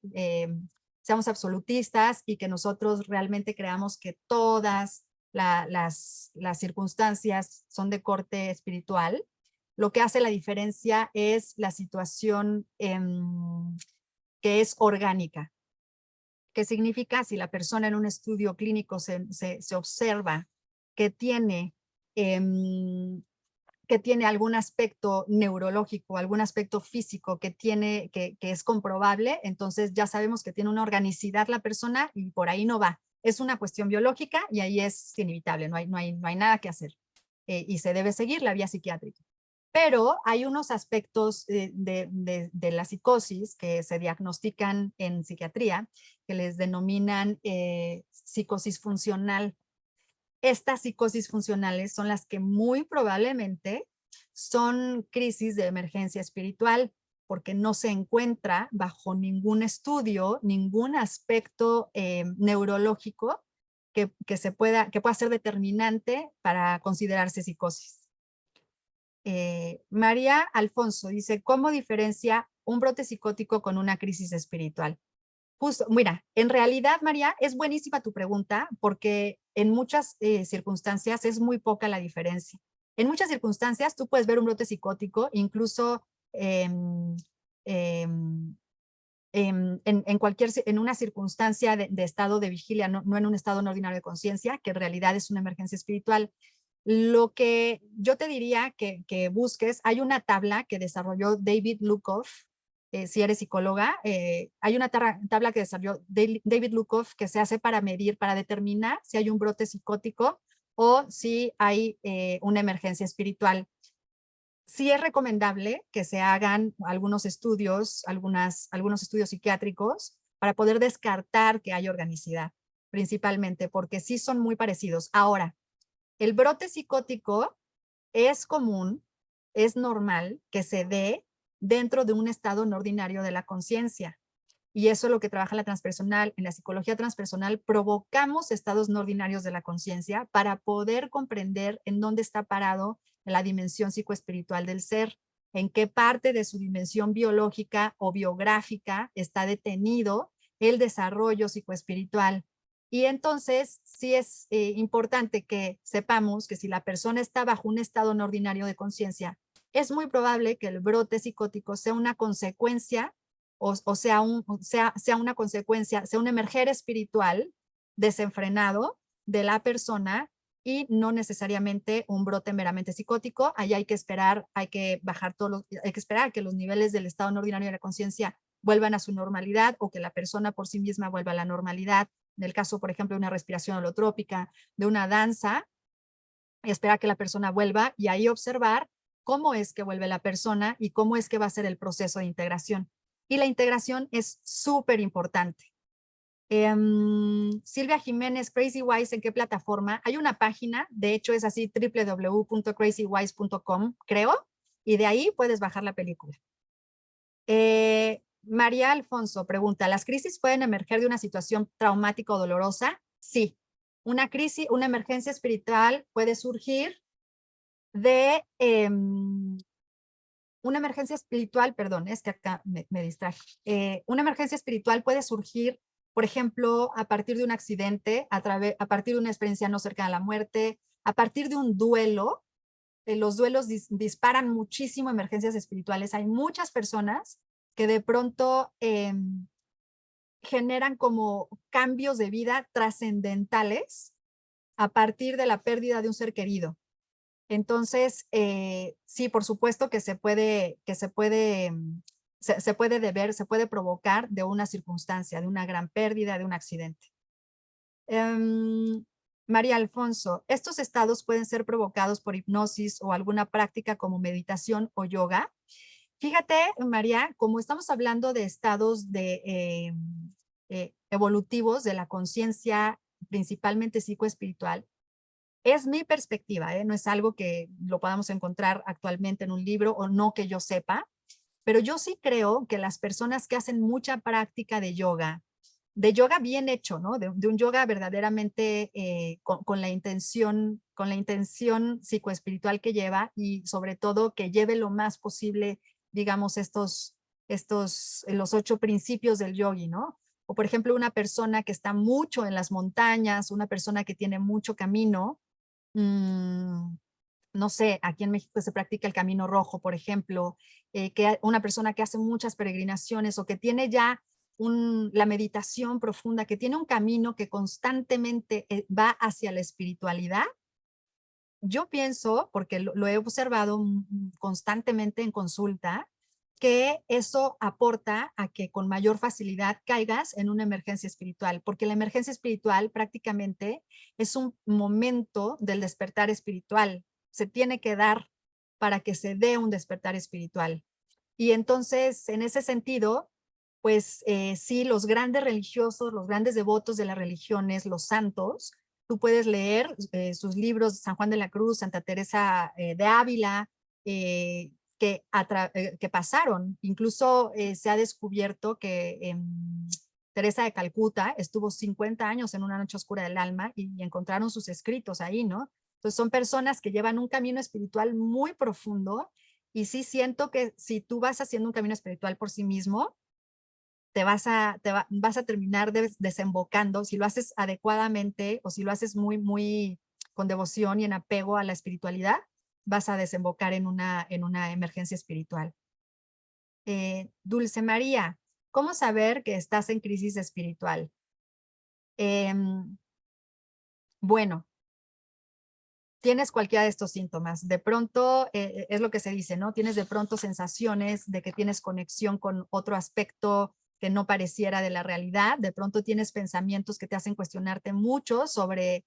seamos absolutistas y que nosotros realmente creamos que todas las circunstancias son de corte espiritual. Lo que hace la diferencia es la situación que es orgánica. ¿Qué significa? Si la persona en un estudio clínico se observa que tiene que tiene algún aspecto neurológico, algún aspecto físico que es comprobable, entonces ya sabemos que tiene una organicidad la persona y por ahí no va. Es una cuestión biológica y ahí es inevitable, no hay nada que hacer. Y se debe seguir la vía psiquiátrica. Pero hay unos aspectos de la psicosis que se diagnostican en psiquiatría, que les denominan psicosis funcional. Estas psicosis funcionales son las que muy probablemente son crisis de emergencia espiritual, porque no se encuentra bajo ningún estudio, ningún aspecto neurológico que pueda ser determinante para considerarse psicosis. María Alfonso dice, ¿cómo diferencia un brote psicótico con una crisis espiritual? Justo, mira, en realidad, María, es buenísima tu pregunta porque en muchas circunstancias es muy poca la diferencia. En muchas circunstancias tú puedes ver un brote psicótico, incluso em, em, en una circunstancia de estado de vigilia, no en un estado no ordinario de conciencia, que en realidad es una emergencia espiritual. Lo que yo te diría que busques, hay una tabla que desarrolló David Lukoff, si eres psicóloga, hay una tabla que desarrolló David Lukoff que se hace para medir, para determinar si hay un brote psicótico o si hay una emergencia espiritual. Sí es recomendable que se hagan algunos estudios psiquiátricos para poder descartar que hay organicidad, principalmente, porque sí son muy parecidos. Ahora, el brote psicótico es común, es normal que se dé dentro de un estado no ordinario de la conciencia. Y eso es lo que trabaja la transpersonal. En la psicología transpersonal provocamos estados no ordinarios de la conciencia para poder comprender en dónde está parado la dimensión psicoespiritual del ser, en qué parte de su dimensión biológica o biográfica está detenido el desarrollo psicoespiritual. Y entonces sí es importante que sepamos que si la persona está bajo un estado no ordinario de conciencia, es muy probable que el brote psicótico sea una consecuencia sea una consecuencia, sea un emerger espiritual desenfrenado de la persona y no necesariamente un brote meramente psicótico. Ahí hay que esperar, hay que esperar a que los niveles del estado no ordinario de la conciencia vuelvan a su normalidad o que la persona por sí misma vuelva a la normalidad. En el caso, por ejemplo, de una respiración holotrópica, de una danza, esperar que la persona vuelva y ahí observar cómo es que vuelve la persona y cómo es que va a ser el proceso de integración. Y la integración es súper importante. Silvia Jiménez, CrazyWise, ¿en qué plataforma? Hay una página, de hecho es así, www.crazywise.com, creo, y de ahí puedes bajar la película. María Alfonso pregunta, ¿las crisis pueden emerger de una situación traumática o dolorosa? Sí. Una crisis, una emergencia espiritual puede surgir de una emergencia espiritual, perdón, es que acá me distraje. Una emergencia espiritual puede surgir, por ejemplo, a partir de un accidente, a partir de una experiencia no cercana a la muerte, a partir de un duelo. Los duelos disparan muchísimo emergencias espirituales. Hay muchas personas que de pronto generan como cambios de vida trascendentales a partir de la pérdida de un ser querido. Entonces, sí, por supuesto que se puede deber, se puede provocar de una circunstancia, de una gran pérdida, de un accidente. María Alfonso, ¿estos estados pueden ser provocados por hipnosis o alguna práctica como meditación o yoga? Fíjate, María, como estamos hablando de estados evolutivos de la conciencia, principalmente psicoespiritual, es mi perspectiva, no es algo que lo podamos encontrar actualmente en un libro o no que yo sepa, pero yo sí creo que las personas que hacen mucha práctica de yoga bien hecho, ¿no? De un yoga verdaderamente con la intención psicoespiritual que lleva y sobre todo que lleve lo más posible, digamos, los 8 principios del yogi, ¿no? O por ejemplo, una persona que está mucho en las montañas, una persona que tiene mucho camino, no sé, aquí en México se practica el Camino Rojo, por ejemplo, que una persona que hace muchas peregrinaciones o que tiene ya la meditación profunda, que tiene un camino que constantemente va hacia la espiritualidad, yo pienso, porque lo he observado constantemente en consulta, que eso aporta a que con mayor facilidad caigas en una emergencia espiritual, porque la emergencia espiritual prácticamente es un momento del despertar espiritual. Se tiene que dar para que se dé un despertar espiritual. Y entonces, en ese sentido, pues sí, los grandes religiosos, los grandes devotos de las religiones, los santos, tú puedes leer sus libros, San Juan de la Cruz, Santa Teresa de Ávila, que pasaron. Incluso se ha descubierto que Teresa de Calcuta estuvo 50 años en una noche oscura del alma y encontraron sus escritos ahí, ¿no? Entonces son personas que llevan un camino espiritual muy profundo y sí siento que si tú vas haciendo un camino espiritual por sí mismo, vas a terminar desembocando, si lo haces adecuadamente o si lo haces muy con devoción y en apego a la espiritualidad, vas a desembocar en una emergencia espiritual. Dulce María, ¿cómo saber que estás en crisis espiritual? Bueno, tienes cualquiera de estos síntomas. De pronto, es lo que se dice, ¿no? Tienes de pronto sensaciones de que tienes conexión con otro aspecto que no pareciera de la realidad. De pronto tienes pensamientos que te hacen cuestionarte mucho sobre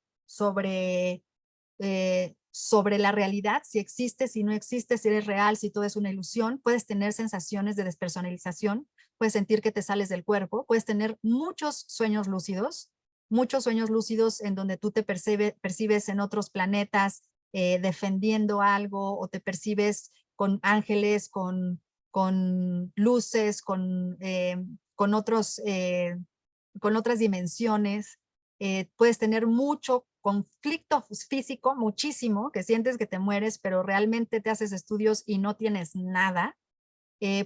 la realidad, si existe, si no existe, si eres real, si todo es una ilusión. Puedes tener sensaciones de despersonalización, puedes sentir que te sales del cuerpo, puedes tener muchos sueños lúcidos en donde tú te percibes en otros planetas defendiendo algo o te percibes con ángeles, con luces, con con otras dimensiones. Puedes tener mucho conflicto físico, muchísimo, que sientes que te mueres, pero realmente te haces estudios y no tienes nada.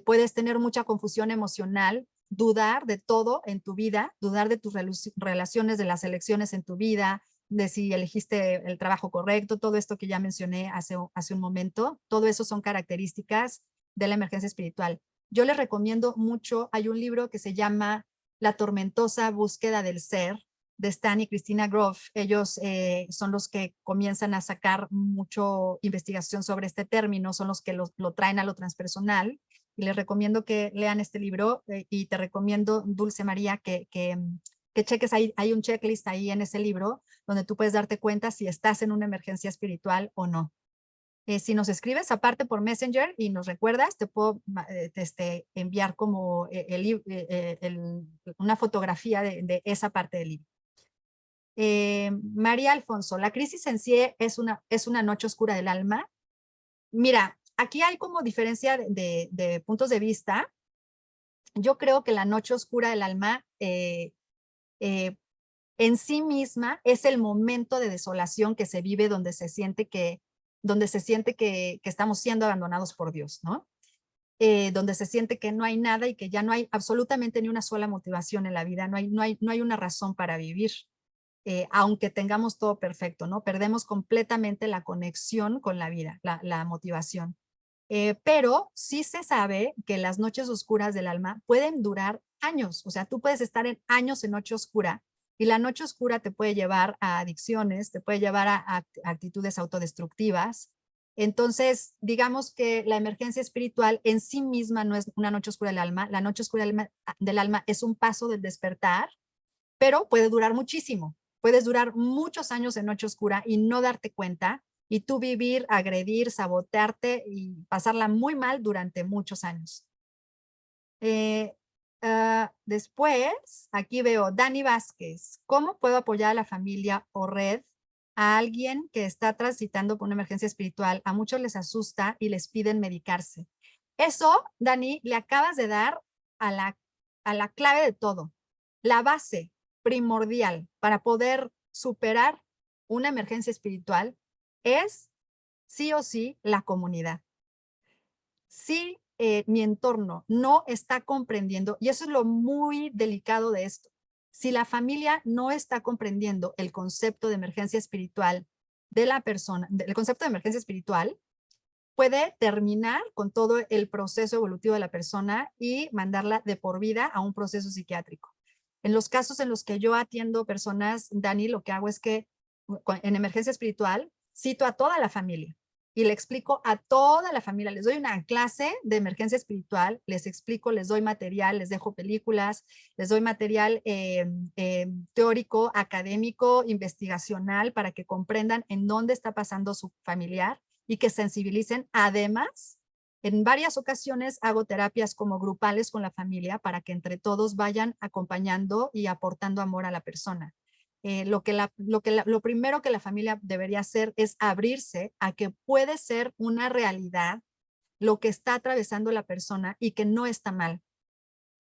Puedes tener mucha confusión emocional, dudar de todo en tu vida, dudar de tus relaciones, de las elecciones en tu vida, de si elegiste el trabajo correcto, todo esto que ya mencioné hace un momento, todo eso son características de la emergencia espiritual. Yo les recomiendo mucho, hay un libro que se llama La tormentosa búsqueda del ser, de Stan y Christina Groff. Ellos son los que comienzan a sacar mucho investigación sobre este término, son los que lo traen a lo transpersonal y les recomiendo que lean este libro y te recomiendo, Dulce María, que cheques ahí, hay un checklist ahí en ese libro donde tú puedes darte cuenta si estás en una emergencia espiritual o no. Si nos escribes aparte por Messenger y nos recuerdas, te puedo enviar como una fotografía de esa parte del libro. María Alfonso, la crisis en sí es una noche oscura del alma. Mira, aquí hay como diferencia de puntos de vista. Yo creo que la noche oscura del alma en sí misma es el momento de desolación que se vive donde se siente que estamos siendo abandonados por Dios, ¿no? Donde se siente que no hay nada y que ya no hay absolutamente ni una sola motivación en la vida, no hay una razón para vivir. Aunque tengamos todo perfecto, ¿no? Perdemos completamente la conexión con la vida, la motivación. Pero sí se sabe que las noches oscuras del alma pueden durar años, o sea, tú puedes estar años en noche oscura y la noche oscura te puede llevar a adicciones, te puede llevar a actitudes autodestructivas. Entonces, digamos que la emergencia espiritual en sí misma no es una noche oscura del alma, la noche oscura del alma es un paso del despertar, pero puede durar muchísimo. Puedes durar muchos años en noche oscura y no darte cuenta y tú vivir, agredir, sabotearte y pasarla muy mal durante muchos años. Después, aquí veo Dani Vázquez. ¿Cómo puedo apoyar a la familia o red a alguien que está transitando por una emergencia espiritual? A muchos les asusta y les piden medicarse. Eso, Dani, le acabas de dar a la clave de todo. La base primordial para poder superar una emergencia espiritual es sí o sí la comunidad. Si mi entorno no está comprendiendo, y eso es lo muy delicado de esto, si la familia no está comprendiendo el concepto de emergencia espiritual de la persona, el concepto de emergencia espiritual, puede terminar con todo el proceso evolutivo de la persona y mandarla de por vida a un proceso psiquiátrico. En los casos en los que yo atiendo personas, Dani, lo que hago es que en emergencia espiritual cito a toda la familia y le explico a toda la familia. Les doy una clase de emergencia espiritual, les explico, les doy material, les dejo películas, les doy material teórico, académico, investigacional, para que comprendan en dónde está pasando su familiar y que sensibilicen. Además, en varias ocasiones hago terapias como grupales con la familia para que entre todos vayan acompañando y aportando amor a la persona. Lo primero que la familia debería hacer es abrirse a que puede ser una realidad lo que está atravesando la persona y que no está mal,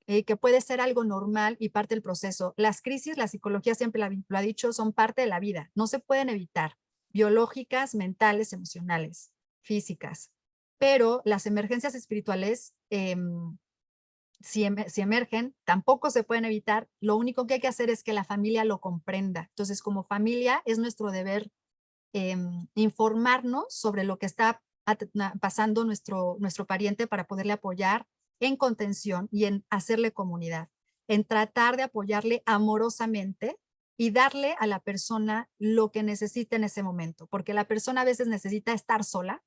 que puede ser algo normal y parte del proceso. Las crisis, la psicología siempre lo ha dicho, son parte de la vida, no se pueden evitar, biológicas, mentales, emocionales, físicas. Pero las emergencias espirituales, si emergen, tampoco se pueden evitar. Lo único que hay que hacer es que la familia lo comprenda. Entonces, como familia, es nuestro deber informarnos sobre lo que está pasando nuestro pariente para poderle apoyar en contención y en hacerle comunidad, en tratar de apoyarle amorosamente y darle a la persona lo que necesita en ese momento, porque la persona a veces necesita estar sola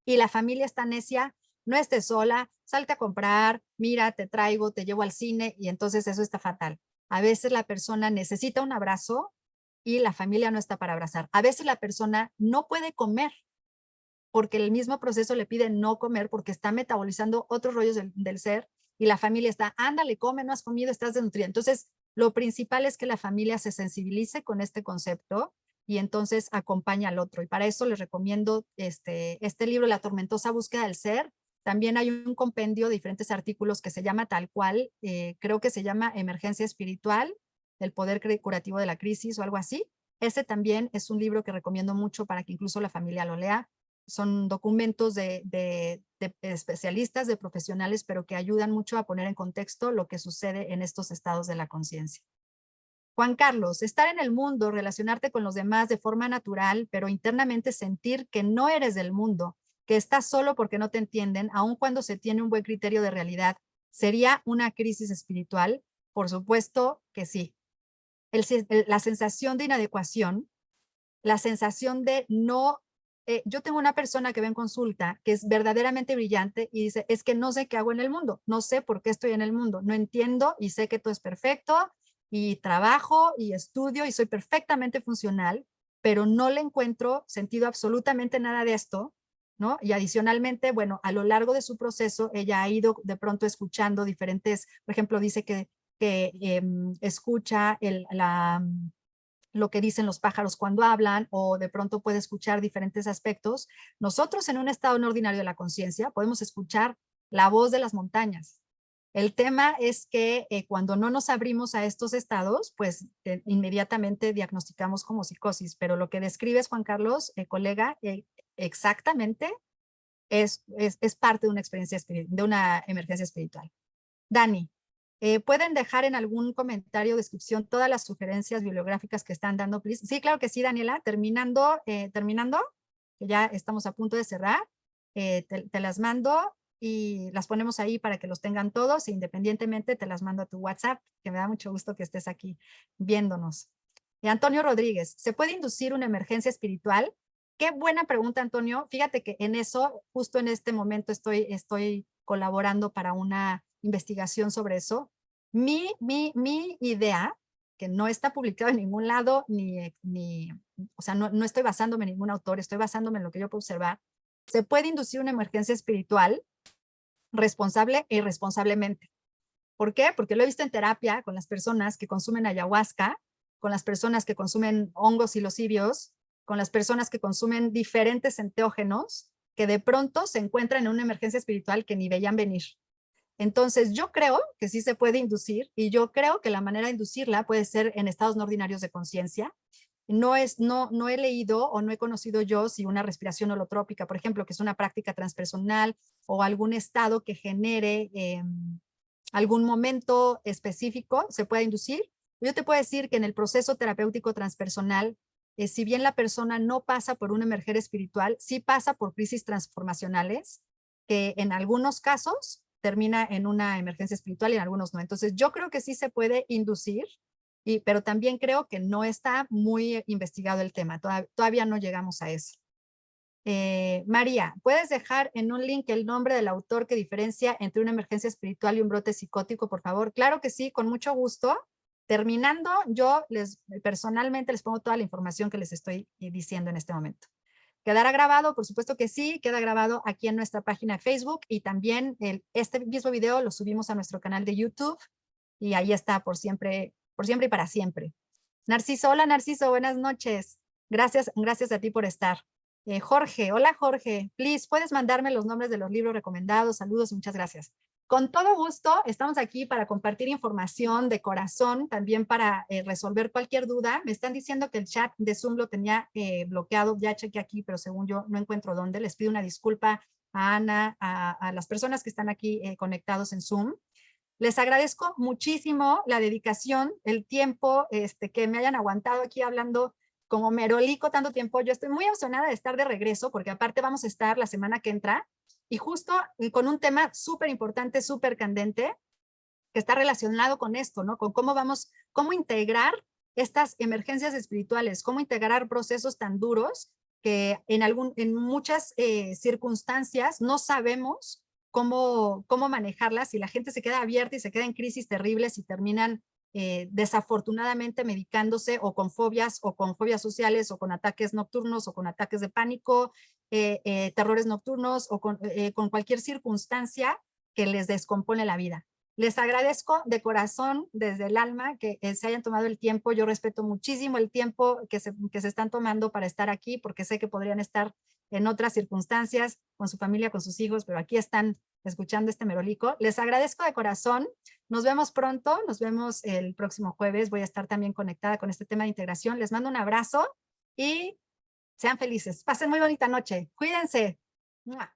y la familia está necia. No estés sola, salte a comprar, mira, te traigo, te llevo al cine, y entonces eso está fatal. A veces la persona necesita un abrazo y la familia no está para abrazar. A veces la persona no puede comer porque el mismo proceso le pide no comer porque está metabolizando otros rollos del ser, y la familia está, ándale, come, no has comido, estás desnutrida. Entonces, lo principal es que la familia se sensibilice con este concepto y entonces acompaña al otro. Y para eso les recomiendo este libro, La tormentosa búsqueda del ser. También hay un compendio de diferentes artículos que se llama tal cual, creo que se llama Emergencia Espiritual, el poder curativo de la crisis o algo así. Ese también es un libro que recomiendo mucho para que incluso la familia lo lea. Son documentos de especialistas, de profesionales, pero que ayudan mucho a poner en contexto lo que sucede en estos estados de la conciencia. Juan Carlos, estar en el mundo, relacionarte con los demás de forma natural, pero internamente sentir que no eres del mundo, que estás solo porque no te entienden, aun cuando se tiene un buen criterio de realidad, ¿sería una crisis espiritual? Por supuesto que sí. La sensación de inadecuación, la sensación de no. Yo tengo una persona que ve en consulta que es verdaderamente brillante y dice, es que no sé qué hago en el mundo, no sé por qué estoy en el mundo, no entiendo y sé que todo es perfecto y trabajo y estudio y soy perfectamente funcional, pero no le encuentro sentido absolutamente nada de esto, ¿no? Y adicionalmente, bueno, a lo largo de su proceso, ella ha ido de pronto escuchando diferentes, por ejemplo, dice que escucha lo que dicen los pájaros cuando hablan, o de pronto puede escuchar diferentes aspectos. Nosotros en un estado no ordinario de la conciencia podemos escuchar la voz de las montañas. El tema es que cuando no nos abrimos a estos estados, pues inmediatamente diagnosticamos como psicosis, pero lo que describes, Juan Carlos, colega, exactamente es parte de una experiencia de una emergencia espiritual. Dani, ¿pueden dejar en algún comentario o descripción todas las sugerencias bibliográficas que están dando, please? Sí, claro que sí, Daniela. Terminando, que ya estamos a punto de cerrar, te las mando y las ponemos ahí para que los tengan todos, e independientemente te las mando a tu WhatsApp, que me da mucho gusto que estés aquí viéndonos. Antonio Rodríguez, ¿se puede inducir una emergencia espiritual? Qué buena pregunta, Antonio. Fíjate que en eso, justo en este momento estoy colaborando para una investigación sobre eso. Mi idea, que no está publicado en ningún lado, o sea, no estoy basándome en ningún autor, estoy basándome en lo que yo puedo observar. Se puede inducir una emergencia espiritual responsable e irresponsablemente. ¿Por qué? Porque lo he visto en terapia con las personas que consumen ayahuasca, con las personas que consumen hongos psilocíbeos, con las personas que consumen diferentes enteógenos, que de pronto se encuentran en una emergencia espiritual que ni veían venir. Entonces, yo creo que sí se puede inducir, y yo creo que la manera de inducirla puede ser en estados no ordinarios de conciencia. No he leído o no he conocido yo si una respiración holotrópica, por ejemplo, que es una práctica transpersonal, o algún estado que genere algún momento específico, se puede inducir. Yo te puedo decir que en el proceso terapéutico transpersonal, si bien la persona no pasa por un emerger espiritual, sí pasa por crisis transformacionales, que en algunos casos termina en una emergencia espiritual y en algunos no. Entonces, yo creo que sí se puede inducir, pero también creo que no está muy investigado el tema. Todavía no llegamos a eso. María, ¿puedes dejar en un link el nombre del autor que diferencia entre una emergencia espiritual y un brote psicótico, por favor? Claro que sí, con mucho gusto. Terminando, yo personalmente les pongo toda la información que les estoy diciendo en este momento. ¿Quedará grabado? Por supuesto que sí, queda grabado aquí en nuestra página de Facebook y también este mismo video lo subimos a nuestro canal de YouTube y ahí está por siempre y para siempre. Narciso, hola Narciso, buenas noches. Gracias a ti por estar. Jorge, hola Jorge, please, ¿puedes mandarme los nombres de los libros recomendados? Saludos, muchas gracias. Con todo gusto, estamos aquí para compartir información de corazón, también para resolver cualquier duda. Me están diciendo que el chat de Zoom lo tenía bloqueado, ya chequé aquí, pero según yo no encuentro dónde. Les pido una disculpa a Ana, a las personas que están aquí conectados en Zoom. Les agradezco muchísimo la dedicación, el tiempo que me hayan aguantado aquí hablando como merolico tanto tiempo. Yo estoy muy emocionada de estar de regreso porque aparte vamos a estar la semana que entra y justo con un tema súper importante, súper candente, que está relacionado con esto, ¿no? Con cómo integrar estas emergencias espirituales, cómo integrar procesos tan duros que en muchas circunstancias no sabemos cómo manejarlas y la gente se queda abierta y se queda en crisis terribles y terminan desafortunadamente medicándose o con fobias sociales o con ataques nocturnos o con ataques de pánico, terrores nocturnos o con cualquier circunstancia que les descompone la vida. Les agradezco de corazón, desde el alma, que se hayan tomado el tiempo. Yo respeto muchísimo el tiempo que se están tomando para estar aquí, porque sé que podrían estar en otras circunstancias, con su familia, con sus hijos, pero aquí están escuchando este merolico. Les agradezco de corazón. Nos vemos pronto, nos vemos el próximo jueves. Voy a estar también conectada con este tema de integración. Les mando un abrazo y sean felices. Pasen muy bonita noche. Cuídense. ¡Mua!